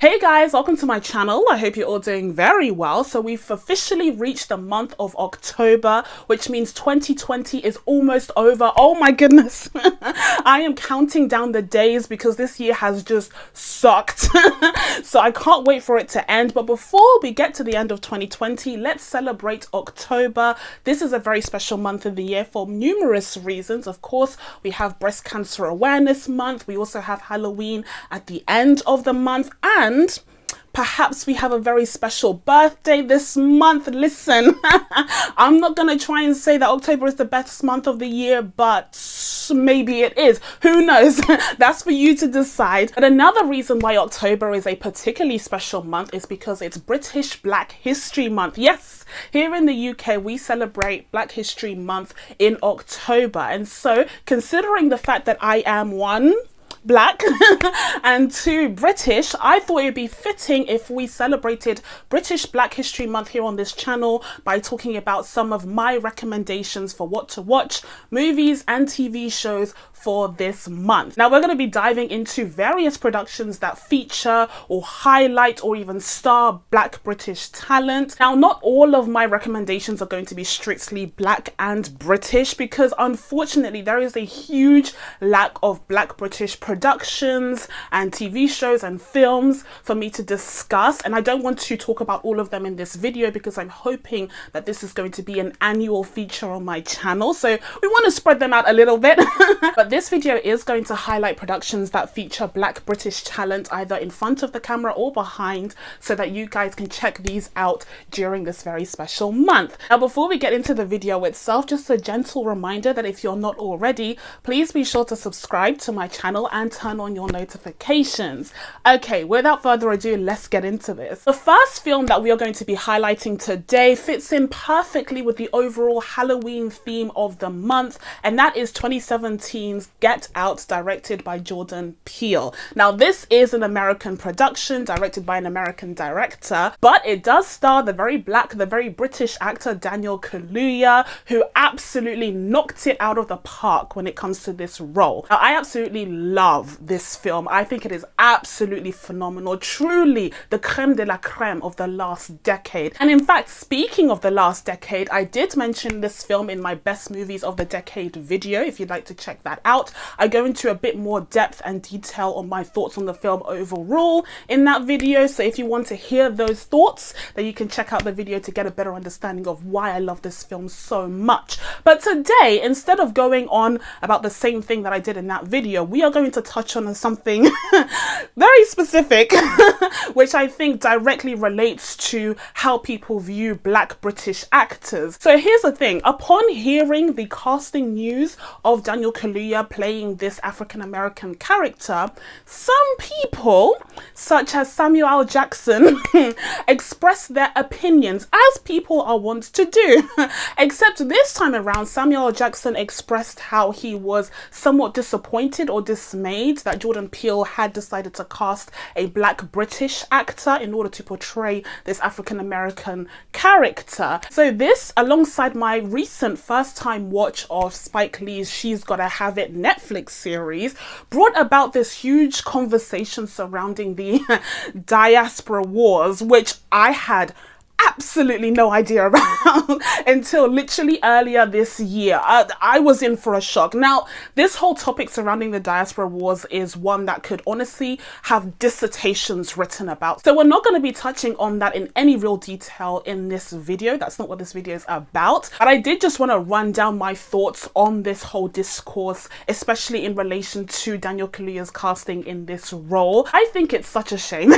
Hey guys, welcome to my channel. I hope you're all doing very well. So we've officially reached the month of October, which means 2020 is almost over. Oh my goodness. I am counting down the days because this year has just sucked. So I can't wait for it to end. But before we get to the end of 2020, let's celebrate October. This is a very special month of the year for numerous reasons. Of course, we have Breast Cancer Awareness Month. We also have Halloween at the end of the month, and perhaps we have a very special birthday this month. Listen, I'm not going to try and say that October is the best month of the year, but maybe it is. Who knows? That's for you to decide. But another reason why October is a particularly special month is because it's British Black History Month. Yes, here in the UK, we celebrate Black History Month in October. And so, considering the fact that I am one, Black and two, British, I thought it would be fitting if we celebrated British Black History Month here on this channel by talking about some of my recommendations for what to watch, movies and TV shows for this month. Now we're going to be diving into various productions that feature or highlight or even star Black British talent. Now, not all of my recommendations are going to be strictly Black and British because unfortunately there is a huge lack of Black British productions and TV shows and films for me to discuss, and I don't want to talk about all of them in this video because I'm hoping that this is going to be an annual feature on my channel, so we want to spread them out a little bit. But this video is going to highlight productions that feature Black British talent either in front of the camera or behind, so that you guys can check these out during this very special month. Now, before we get into the video itself, just a gentle reminder that if you're not already, please be sure to subscribe to my channel and turn on your notifications. Okay, without further ado, let's get into this. The first film that we are going to be highlighting today fits in perfectly with the overall Halloween theme of the month, and that is 2017's Get Out, directed by Jordan Peele. Now, this is an American production directed by an American director, but it does star the very Black, the very British actor Daniel Kaluuya, who absolutely knocked it out of the park when it comes to this role. Now, I absolutely love this film. I think it is absolutely phenomenal, truly the creme de la creme of the last decade. And in fact, speaking of the last decade, I did mention this film in my best movies of the decade video. If you'd like to check that out, I go into a bit more depth and detail on my thoughts on the film overall in that video. So if you want to hear those thoughts, then you can check out the video to get a better understanding of why I love this film so much. But today, instead of going on about the same thing that I did in that video, we are going to touch on something very specific, which I think directly relates to how people view Black British actors. So here's the thing, upon hearing the casting news of Daniel Kaluuya playing this African-American character, some people, such as Samuel L. Jackson, expressed their opinions, as people are wont to do. Except this time around, Samuel L. Jackson expressed how he was somewhat disappointed or dismayed that Jordan Peele had decided to cast a Black British actor in order to portray this African-American character. So this, alongside my recent first-time watch of Spike Lee's She's Gotta Have It Netflix series, brought about this huge conversation surrounding the diaspora wars, which I had absolutely no idea about until literally earlier this year. I was in for a shock. Now, this whole topic surrounding the diaspora wars is one that could honestly have dissertations written about. So we're not going to be touching on that in any real detail in this video. That's not what this video is about. But I did just want to run down my thoughts on this whole discourse, especially in relation to Daniel Kaluuya's casting in this role. I think it's such a shame.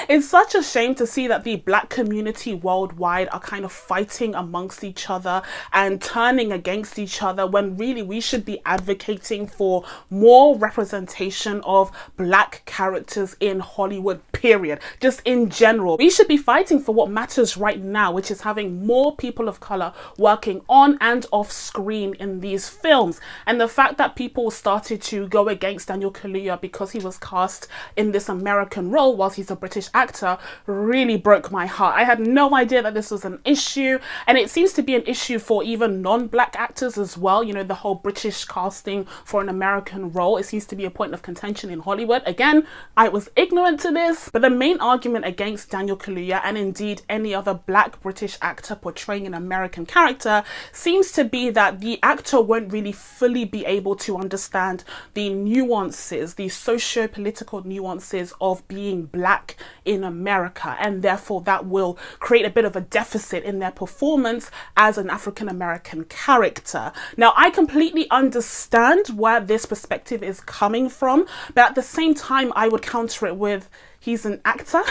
It's such a shame to see that the Black community worldwide are kind of fighting amongst each other and turning against each other, when really we should be advocating for more representation of Black characters in Hollywood, period. Just in general, we should be fighting for what matters right now, which is having more people of color working on and off screen in these films. And the fact that people started to go against Daniel Kaluuya because he was cast in this American role whilst he's a British actor really broke my heart. I had no idea that this was an issue, and it seems to be an issue for even non-black actors as well. You know, the whole British casting for an American role, it seems to be a point of contention in Hollywood. Again, I was ignorant to this, but the main argument against Daniel Kaluuya, and indeed any other black British actor portraying an American character, seems to be that the actor won't really fully be able to understand the nuances, the socio-political nuances of being black in America, and therefore that will create a bit of a deficit in their performance as an African American character. Now, I completely understand where this perspective is coming from, but at the same time, I would counter it with, he's an actor.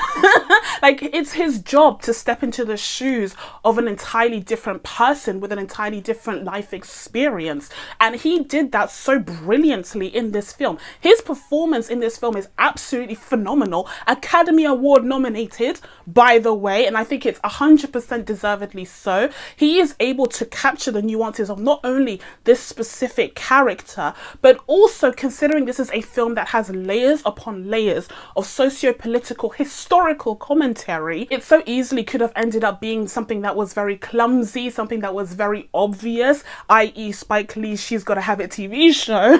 Like, it's his job to step into the shoes of an entirely different person with an entirely different life experience. And he did that so brilliantly in this film. His performance in this film is absolutely phenomenal. Academy Award nominated, by the way, and I think it's 100% deservedly so. He is able to capture the nuances of not only this specific character, but also considering this is a film that has layers upon layers of socio-political, historical commentary, it so easily could have ended up being something that was very clumsy, something that was very obvious, i.e. Spike Lee's She's Gotta Have It TV show,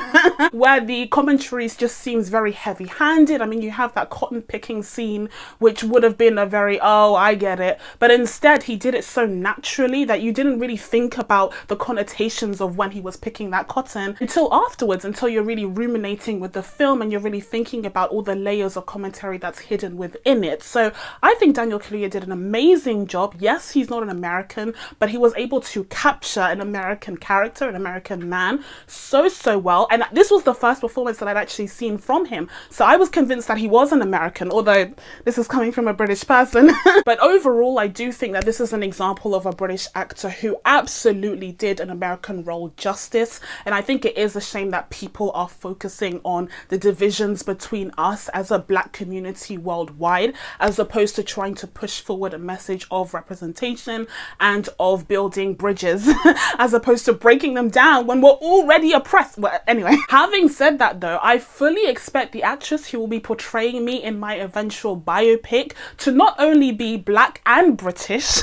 where the commentary just seems very heavy-handed. I mean, you have that cotton picking scene, which would have been a very, oh, I get it. But instead, he did it so naturally that you didn't really think about the connotations of when he was picking that cotton until afterwards, until you're really ruminating with the film and you're really thinking about all the layers of commentary that's hidden within it. So I think Daniel Kaluuya did an amazing job. Yes, he's not an American, but he was able to capture an American character, an American man, so well. And this was the first performance that I'd actually seen from him. So I was convinced that he was an American, although this is coming from a British person. But overall, I do think that this is an example of a British actor who absolutely did an American role justice. And I think it is a shame that people are focusing on the divisions between us as a black community worldwide, as opposed to trying to push forward a message of representation and of building bridges, as opposed to breaking them down when we're already oppressed. Well, anyway, having said that though, I fully expect the actress who will be portraying me in my eventual biopic to not only be black and British,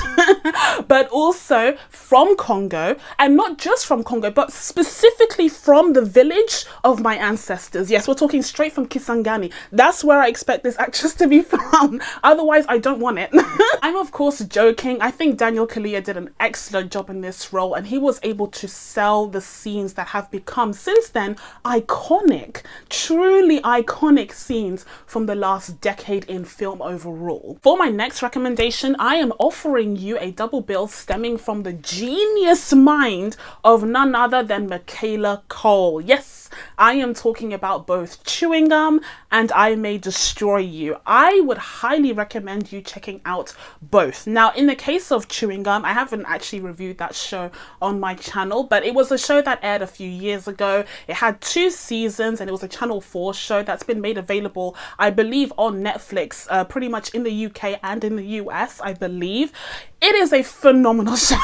but also from Congo, and not just from Congo, but specifically from the village of my ancestors. Yes, we're talking straight from Kisangani. That's where I expect this actress to be from. Otherwise, I don't want it. I'm of course joking. I think Daniel Kaluuya did an excellent job in this role, and he was able to sell the scenes that have become since then iconic, truly iconic scenes from the last decade in film overall. For my next recommendation, I am offering you a double bill stemming from the genius mind of none other than Michaela Coel. Yes, I am talking about both Chewing Gum and I May Destroy You. I would highly recommend you checking out both. Now, in the case of Chewing Gum, I haven't actually reviewed that show on my channel, but it was a show that aired a few years ago. It had 2 seasons and it was a Channel 4 show that's been made available, I believe, on Netflix, pretty much in the UK and in the US, I believe. It is a phenomenal show.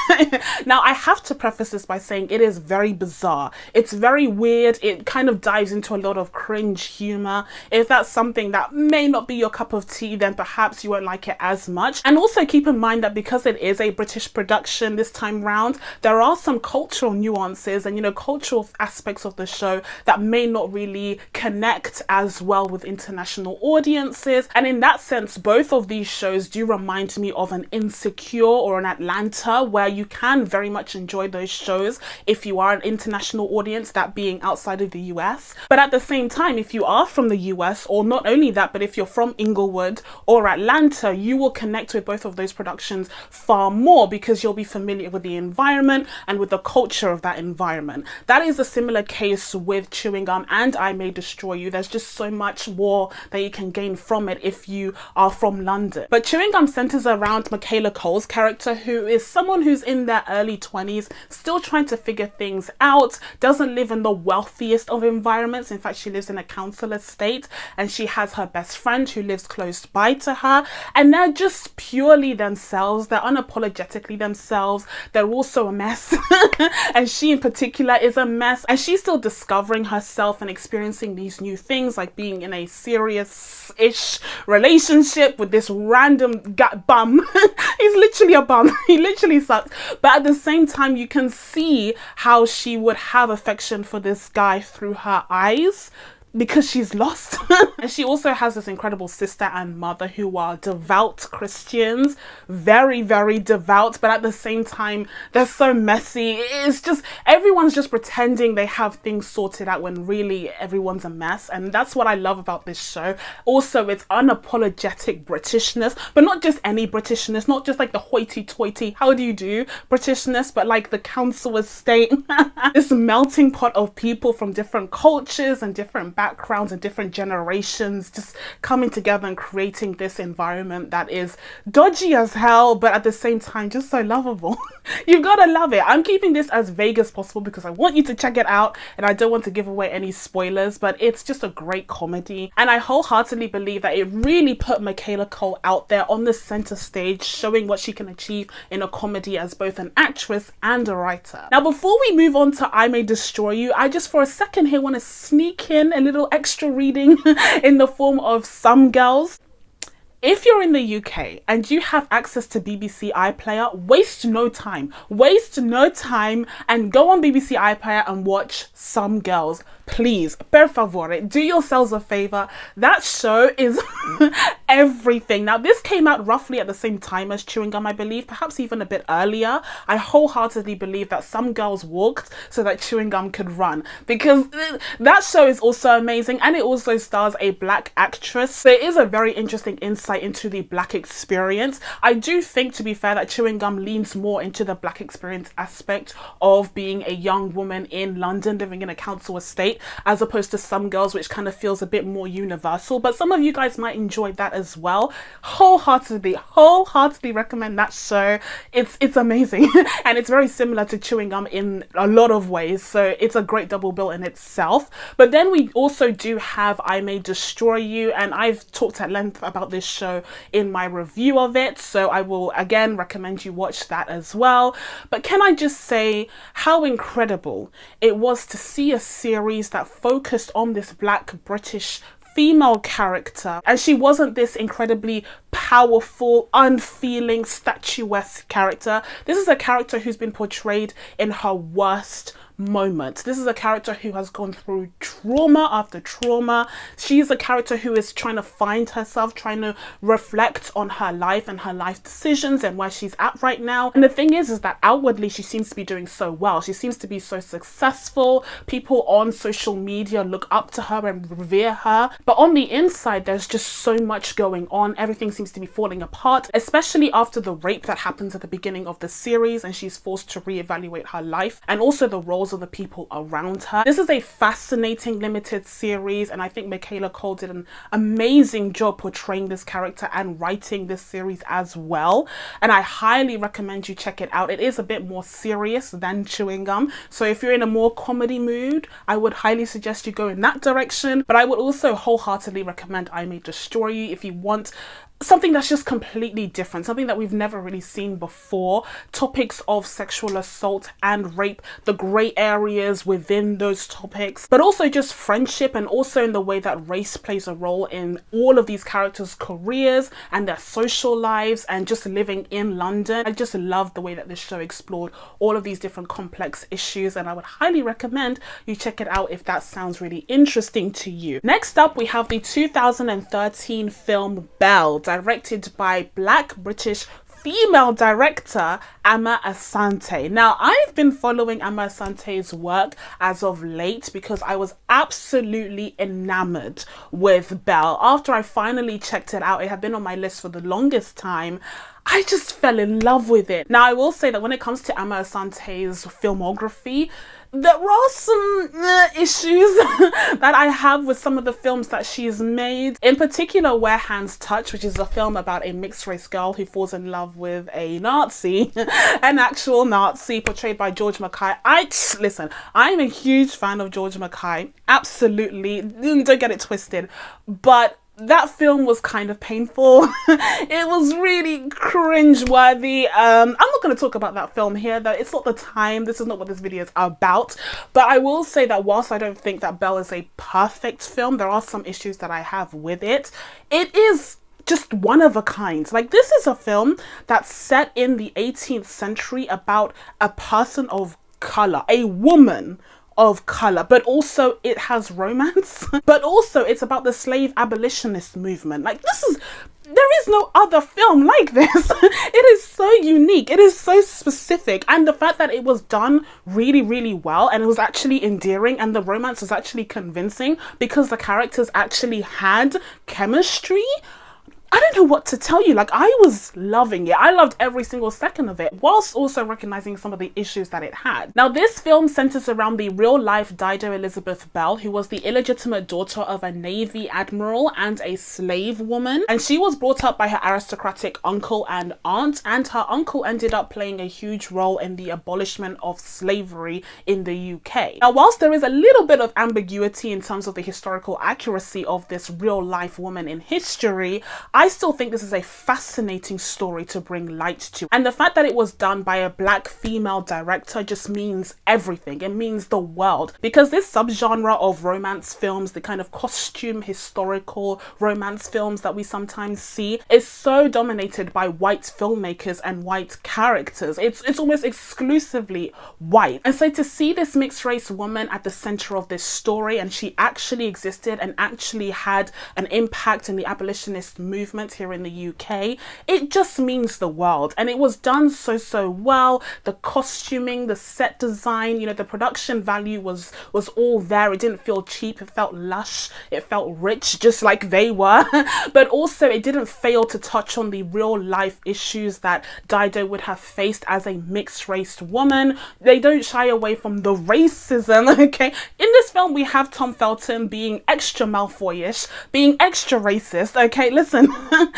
Now, I have to preface this by saying it is very bizarre. It's very weird. It kind of dives into a lot of cringe humor. If that's something that may not be your cup of tea, then perhaps you won't like it as much. And also keep in mind that because it is a British production this time round, there are some cultural nuances and, you know, cultural aspects of the show that may not really connect as well with international audiences. And in that sense, both of these shows do remind me of an Insecure or an Atlanta, where you can very much enjoy those shows if you are an international audience, that being outside of the US. But at the same time, if you are from the US, or not only that, but if you're from Inglewood or Atlanta, you will connect with both of those productions far more because you'll be familiar with the environment and with the culture of that environment. That is a similar case with Chewing Gum and I May Destroy You. There's just so much more that you can gain from it if you are from London. But Chewing Gum centers around Michaela Coel's character, who is someone who's in their early 20s, still trying to figure things out, doesn't live in the wealthiest of environments. In fact, she lives in a council estate, and she has her best friend who lives close by to her, and they're just purely themselves. They're unapologetically themselves. They're also a mess. And she in particular is a mess, and she's still discovering herself and experiencing these new things, like being in a serious-ish relationship with this random bum. He's literally literally a bum. He literally sucks. But at the same time, you can see how she would have affection for this guy through her eyes, because she's lost. And she also has this incredible sister and mother who are devout Christians, very, very devout, but at the same time, they're so messy. It's just, everyone's just pretending they have things sorted out when really everyone's a mess. And that's what I love about this show. Also, it's unapologetic Britishness, but not just any Britishness, not just like the hoity-toity, how do you do Britishness, but like the council estate. This melting pot of people from different cultures and different backgrounds and different generations just coming together and creating this environment that is dodgy as hell, but at the same time just so lovable. You've got to love it. I'm keeping this as vague as possible because I want you to check it out and I don't want to give away any spoilers, but it's just a great comedy, and I wholeheartedly believe that it really put Michaela Coel out there on the center stage, showing what she can achieve in a comedy as both an actress and a writer. Now, before we move on to I May Destroy You, I just for a second here want to sneak in a little extra reading in the form of Some Girls. If you're in the UK and you have access to BBC iPlayer, waste no time and go on BBC iPlayer and watch Some Girls. Please, per favore, do yourselves a favor. That show is everything. Now, this came out roughly at the same time as Chewing Gum, I believe, perhaps even a bit earlier. I wholeheartedly believe that Some Girls walked so that Chewing Gum could run, because that show is also amazing, and it also stars a black actress. So it is a very interesting insight into the black experience. I do think, to be fair, that Chewing Gum leans more into the black experience aspect of being a young woman in London living in a council estate, as opposed to Some Girls, which kind of feels a bit more universal. But some of you guys might enjoy that as well. Wholeheartedly recommend that show. It's amazing. And it's very similar to Chewing Gum in a lot of ways, so it's a great double bill in itself. But then we also do have I May Destroy You, and I've talked at length about this show in my review of it, so I will again recommend you watch that as well. But can I just say how incredible it was to see a series that focused on this black British female character, and she wasn't this incredibly powerful, unfeeling, statuesque character. This is a character who's been portrayed in her worst moment. This is a character who has gone through trauma after trauma. She's a character who is trying to find herself, trying to reflect on her life and her life decisions and where she's at right now. And the thing is that outwardly she seems to be doing so well. She seems to be so successful. People on social media look up to her and revere her. But on the inside, there's just so much going on. Everything seems to be falling apart, especially after the rape that happens at the beginning of the series, and she's forced to reevaluate her life and also the roles of the people around her. This is a fascinating limited series, and I think Michaela Coel did an amazing job portraying this character and writing this series as well, and I highly recommend you check it out. It is a bit more serious than Chewing Gum, so if you're in a more comedy mood, I would highly suggest you go in that direction. But I would also wholeheartedly recommend I May Destroy You if you want something that's just completely different, something that we've never really seen before. Topics of sexual assault and rape, the grey areas within those topics, but also just friendship, and also in the way that race plays a role in all of these characters' careers and their social lives and just living in London. I just love the way that this show explored all of these different complex issues, and I would highly recommend you check it out if that sounds really interesting to you. Next up, we have the 2013 film Belle, directed by black British female director Amma Asante. Now, I've been following Amma Asante's work as of late because I was absolutely enamored with Belle. After I finally checked it out, it had been on my list for the longest time. I just fell in love with it. Now, I will say that when it comes to Amma Asante's filmography, there are some issues that I have with some of the films that she's made. In particular, Where Hands Touch, which is a film about a mixed race girl who falls in love with a Nazi, an actual Nazi portrayed by George Mackay. Listen, I'm a huge fan of George Mackay. Absolutely. Don't get it twisted. But that film was kind of painful. It was really cringe-worthy. I'm not going to talk about that film here, though. It's not the time. This is not what this video is about. But I will say that whilst I don't think that Belle is a perfect film, there are some issues that I have with it. It is just one of a kind. Like, this is a film that's set in the 18th century about a person of color, a woman of color, but also it has romance, but also it's about the slave abolitionist movement. Like, there is no other film like this. It is so unique, it is so specific, and the fact that it was done really, really well, and it was actually endearing, and the romance was actually convincing because the characters actually had chemistry. I don't know what to tell you. Like, I was loving it. I loved every single second of it, whilst also recognizing some of the issues that it had. Now, this film centers around the real life Dido Elizabeth Bell, who was the illegitimate daughter of a Navy admiral and a slave woman. And she was brought up by her aristocratic uncle and aunt, and her uncle ended up playing a huge role in the abolishment of slavery in the UK. Now, whilst there is a little bit of ambiguity in terms of the historical accuracy of this real life woman in history, I still think this is a fascinating story to bring light to. And the fact that it was done by a black female director just means everything. It means the world. Because this subgenre of romance films, the kind of costume historical romance films that we sometimes see, is so dominated by white filmmakers and white characters. It's almost exclusively white. And so to see this mixed race woman at the center of this story, and she actually existed and actually had an impact in the abolitionist movement here in the UK, it just means the world. And it was done so well. The costuming, the set design, the production value was all there. It didn't feel cheap. It felt lush. It felt rich, just like they were. But also it didn't fail to touch on the real life issues that Dido would have faced as a mixed race woman. They don't shy away from the racism, okay? In this film, we have Tom Felton being extra Malfoyish, being extra racist, okay? Listen,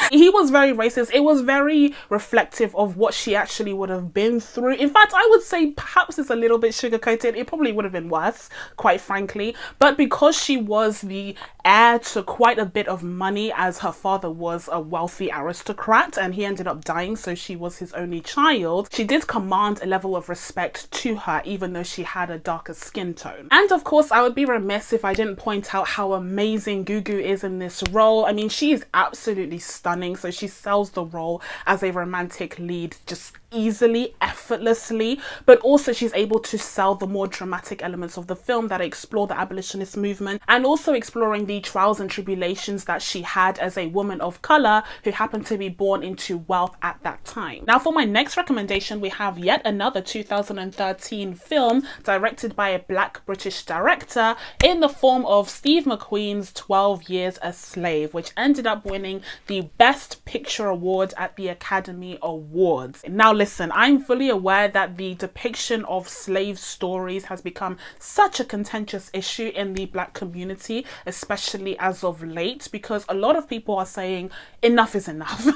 he was very racist. It was very reflective of what she actually would have been through. In fact, I would say perhaps it's a little bit sugar-coated. It probably would have been worse, quite frankly. But because she was the heir to quite a bit of money, as her father was a wealthy aristocrat and he ended up dying, so she was his only child, she did command a level of respect to her, even though she had a darker skin tone. And of course, I would be remiss if I didn't point out how amazing Gugu is in this role. I mean, she is absolutely stunning. So she sells the role as a romantic lead just easily, effortlessly, but also she's able to sell the more dramatic elements of the film that explore the abolitionist movement, and also exploring the trials and tribulations that she had as a woman of color who happened to be born into wealth at that time. Now, for my next recommendation, we have yet another 2013 film directed by a black British director in the form of Steve McQueen's 12 Years a Slave, which ended up winning the Best Picture award at the Academy Awards. Now, listen, I'm fully aware that the depiction of slave stories has become such a contentious issue in the black community, especially as of late, because a lot of people are saying enough is enough.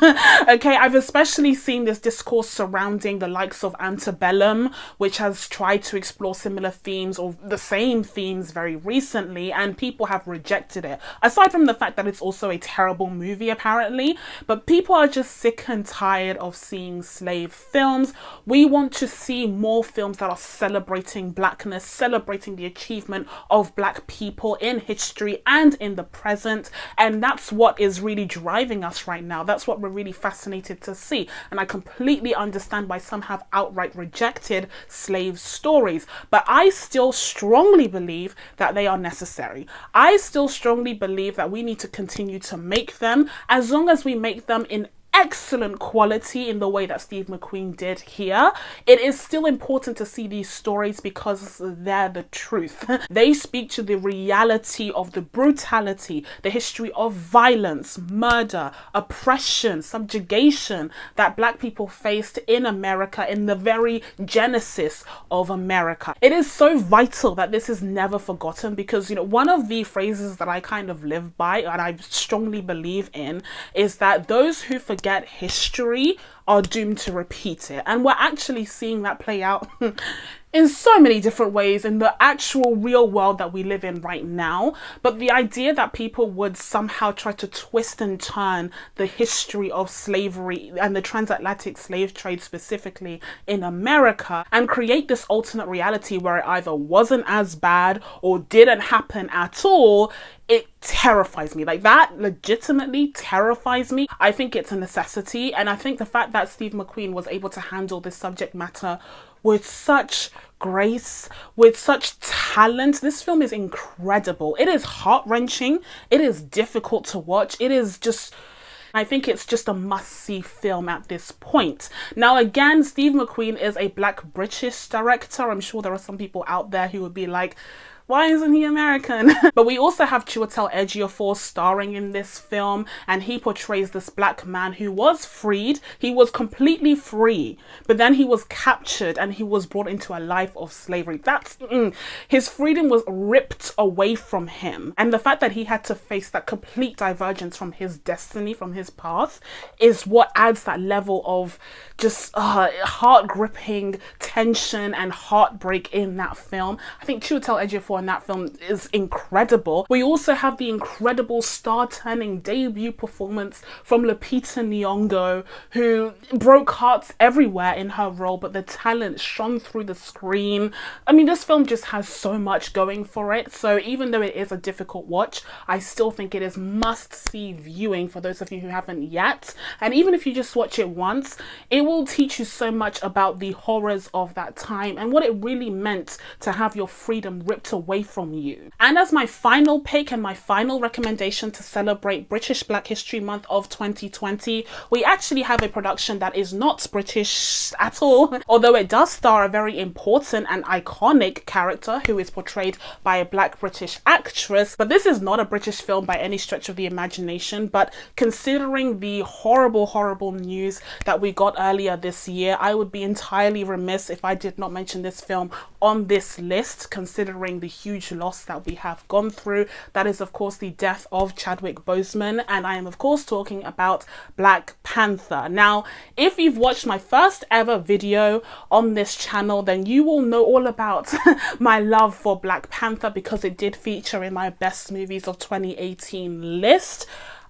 Okay, I've especially seen this discourse surrounding the likes of Antebellum, which has tried to explore similar themes or the same themes very recently, and people have rejected it. Aside from the fact that it's also a terrible movie, apparently, but people are just sick and tired of seeing slave films. We want to see more films that are celebrating blackness, celebrating the achievement of black people in history and in the present. And that's what is really driving us right now. That's what we're really fascinated to see. And I completely understand why some have outright rejected slave stories, but I still strongly believe that they are necessary. I still strongly believe that we need to continue to make them, as long as we make them in excellent quality in the way that Steve McQueen did here. It is still important to see these stories because they're the truth. They speak to the reality of the brutality, the history of violence, murder, oppression, subjugation that black people faced in America, in the very genesis of America. It is so vital that this is never forgotten, because one of the phrases that I kind of live by and I strongly believe in is that those who forget history are doomed to repeat it. And we're actually seeing that play out in so many different ways in the actual real world that we live in right now. But the idea that people would somehow try to twist and turn the history of slavery and the transatlantic slave trade specifically in America and create this alternate reality where it either wasn't as bad or didn't happen at all, it terrifies me. Like, that legitimately terrifies me. I think it's a necessity, and I think the fact that Steve McQueen was able to handle this subject matter with such grace, with such talent. This film is incredible. It is heart-wrenching. It is difficult to watch. It is just, I think it's just a must-see film at this point. Now, again, Steve McQueen is a Black British director. I'm sure there are some people out there who would be like, why isn't he American? But we also have Chiwetel Ejiofor starring in this film, and he portrays this black man who was freed. He was completely free, but then he was captured and he was brought into a life of slavery. His freedom was ripped away from him. And the fact that he had to face that complete divergence from his destiny, from his path, is what adds that level of just heart-gripping tension and heartbreak in that film. I think Chiwetel Ejiofor in that film is incredible. We also have the incredible star-turning debut performance from Lupita Nyong'o, who broke hearts everywhere in her role, but the talent shone through the screen. I mean, this film just has so much going for it. So even though it is a difficult watch, I still think it is must-see viewing for those of you who haven't yet. And even if you just watch it once, it will teach you so much about the horrors of that time and what it really meant to have your freedom ripped away from you. And as my final pick and my final recommendation to celebrate British Black History Month of 2020, we actually have a production that is not British at all, although it does star a very important and iconic character who is portrayed by a Black British actress. But this is not a British film by any stretch of the imagination, but considering the horrible news that we got earlier this year, I would be entirely remiss if I did not mention this film on this list, considering the huge loss that we have gone through. That is, of course, the death of Chadwick Boseman, and I am, of course, talking about Black Panther. Now, if you've watched my first ever video on this channel, then you will know all about my love for Black Panther, because it did feature in my best movies of 2018 list.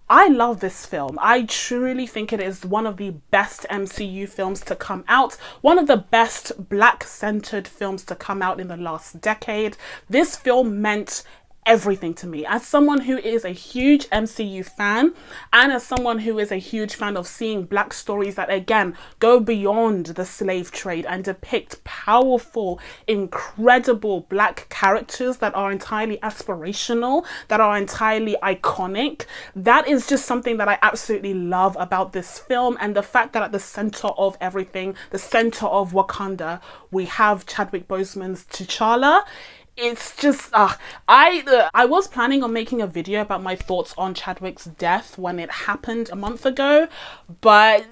I love this film. I truly think it is one of the best MCU films to come out, one of the best Black-centered films to come out in the last decade. This film meant everything to me. As someone who is a huge MCU fan, and as someone who is a huge fan of seeing Black stories that, again, go beyond the slave trade and depict powerful, incredible Black characters that are entirely aspirational, that are entirely iconic, that is just something that I absolutely love about this film. And the fact that at the center of everything, the center of Wakanda, we have Chadwick Boseman's T'Challa. It's just, I was planning on making a video about my thoughts on Chadwick's death when it happened a month ago, but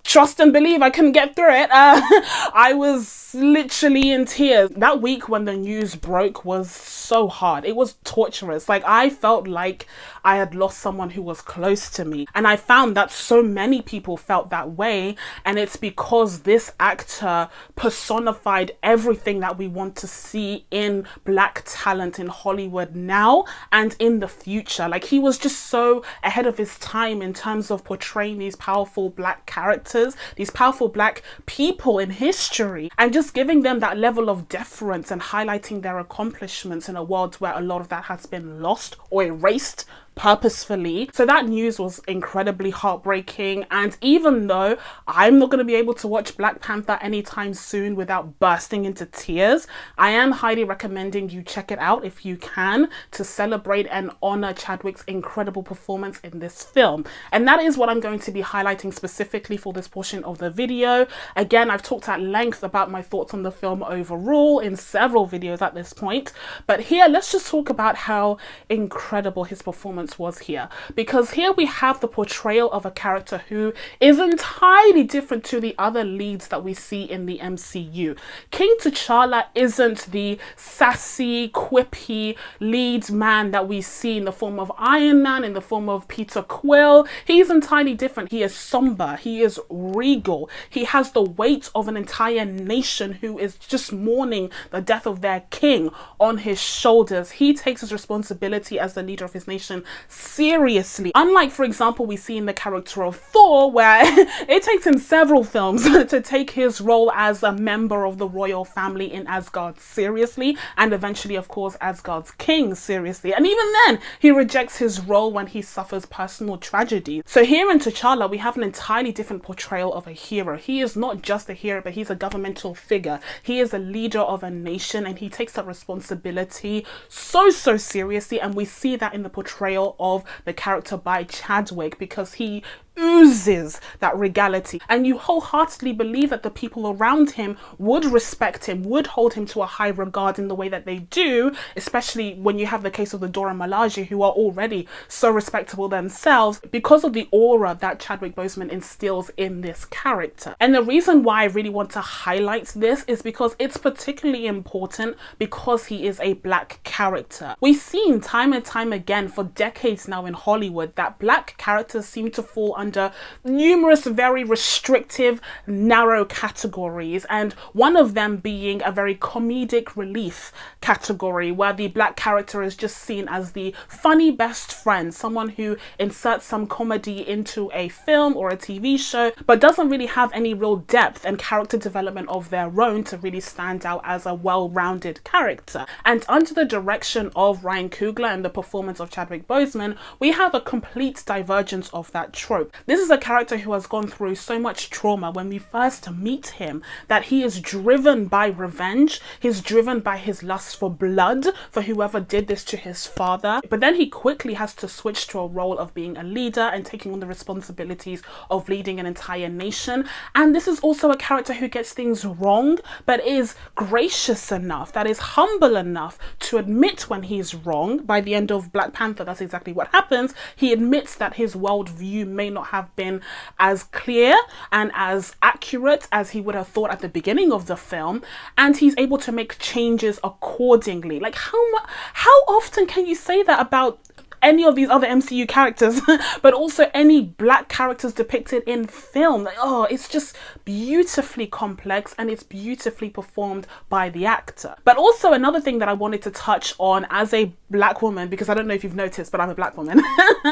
trust and believe I couldn't get through it. I was literally in tears. That week when the news broke was so hard. It was torturous. Like, I felt like I had lost someone who was close to me. And I found that so many people felt that way. And it's because this actor personified everything that we want to see in Black talent in Hollywood now and in the future. Like, he was just so ahead of his time in terms of portraying these powerful Black characters, these powerful Black people in history, and just giving them that level of deference and highlighting their accomplishments in a world where a lot of that has been lost or erased purposefully. So that news was incredibly heartbreaking, and even though I'm not going to be able to watch Black Panther anytime soon without bursting into tears, I am highly recommending you check it out if you can, to celebrate and honor Chadwick's incredible performance in this film. And that is what I'm going to be highlighting specifically for this portion of the video. Again, I've talked at length about my thoughts on the film overall in several videos at this point, but here let's just talk about how incredible his performance performance was here, because here we have the portrayal of a character who is entirely different to the other leads that we see in the MCU. King T'Challa isn't the sassy, quippy lead man that we see in the form of Iron Man, in the form of Peter Quill. He's entirely different. He is somber, he is regal, he has the weight of an entire nation who is just mourning the death of their king on his shoulders. He takes his responsibility as the leader of his nation seriously. Unlike, for example, we see in the character of Thor, where it takes him several films to take his role as a member of the royal family in Asgard seriously, and eventually, of course, Asgard's king seriously. And even then, he rejects his role when he suffers personal tragedy. So here in T'Challa, we have an entirely different portrayal of a hero. He is not just a hero, but he's a governmental figure. He is a leader of a nation, and he takes that responsibility so seriously. And we see that in the portrayal of the character by Chadwick, because he oozes that regality, and you wholeheartedly believe that the people around him would respect him, would hold him to a high regard in the way that they do, especially when you have the case of the Dora Milaje, who are already so respectable themselves because of the aura that Chadwick Boseman instills in this character. And the reason why I really want to highlight this is because it's particularly important because he is a black character. We've seen time and time again for decades now in Hollywood that black characters seem to fall under numerous very restrictive, narrow categories, and one of them being a very comedic relief category, where the black character is just seen as the funny best friend, someone who inserts some comedy into a film or a TV show, but doesn't really have any real depth and character development of their own to really stand out as a well-rounded character. And under the direction of Ryan Coogler and the performance of Chadwick Boseman, we have a complete divergence of that trope. This is a character who has gone through so much trauma when we first meet him, that he is driven by revenge, he's driven by his lust for blood for whoever did this to his father, but then he quickly has to switch to a role of being a leader and taking on the responsibilities of leading an entire nation. And this is also a character who gets things wrong, but is gracious enough, that is humble enough to admit when he's wrong. By the end of Black Panther, that's exactly what happens. He admits that his worldview may not have been as clear and as accurate as he would have thought at the beginning of the film, and he's able to make changes accordingly. Like, how often can you say that about any of these other MCU characters, but also any black characters depicted in film? Like, oh, it's just beautifully complex and it's beautifully performed by the actor. But also another thing that I wanted to touch on as a black woman, because I don't know if you've noticed, but I'm a black woman,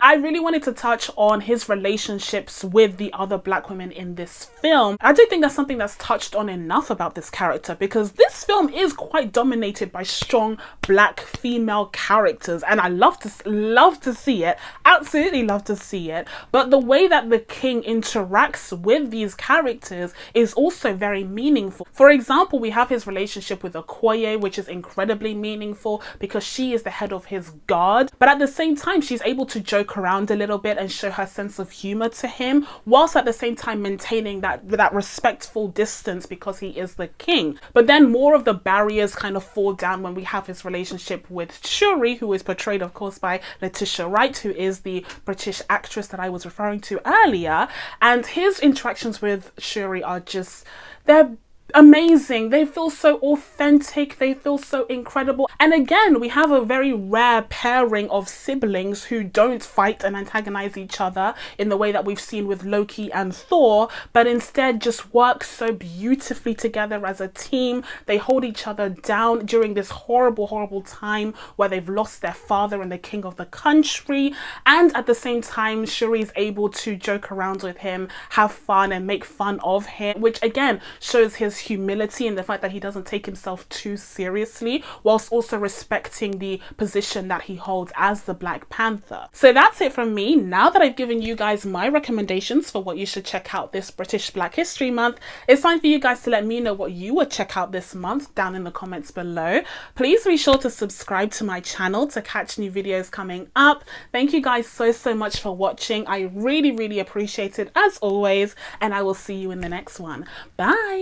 I really wanted to touch on his relationships with the other black women in this film. I don't think that's something that's touched on enough about this character, because this film is quite dominated by strong black female characters, and I love to see it, absolutely love to see it. But the way that the king interacts with these characters is also very meaningful. For example, we have his relationship with Okoye, which is incredibly meaningful because she is the head of his guard, but at the same time she's able to joke around a little bit and show her sense of humor to him, whilst at the same time maintaining that respectful distance because he is the king. But then more of the barriers kind of fall down when we have his relationship with Shuri, who is portrayed of course by Letitia Wright, who is the British actress that I was referring to earlier. And his interactions with Shuri are just, they're amazing. They feel so authentic, they feel so incredible. And again, we have a very rare pairing of siblings who don't fight and antagonize each other in the way that we've seen with Loki and Thor, but instead just work so beautifully together as a team. They hold each other down during this horrible time where they've lost their father and the king of the country, and at the same time Shuri is able to joke around with him, have fun and make fun of him, which again shows his humility and the fact that he doesn't take himself too seriously, whilst also respecting the position that he holds as the Black Panther. So that's it from me. Now that I've given you guys my recommendations for what you should check out this British Black History Month, it's time for you guys to let me know what you would check out this month down in the comments below. Please be sure to subscribe to my channel to catch new videos coming up. Thank you guys so much for watching. I really appreciate it as always, and I will see you in the next one. Bye.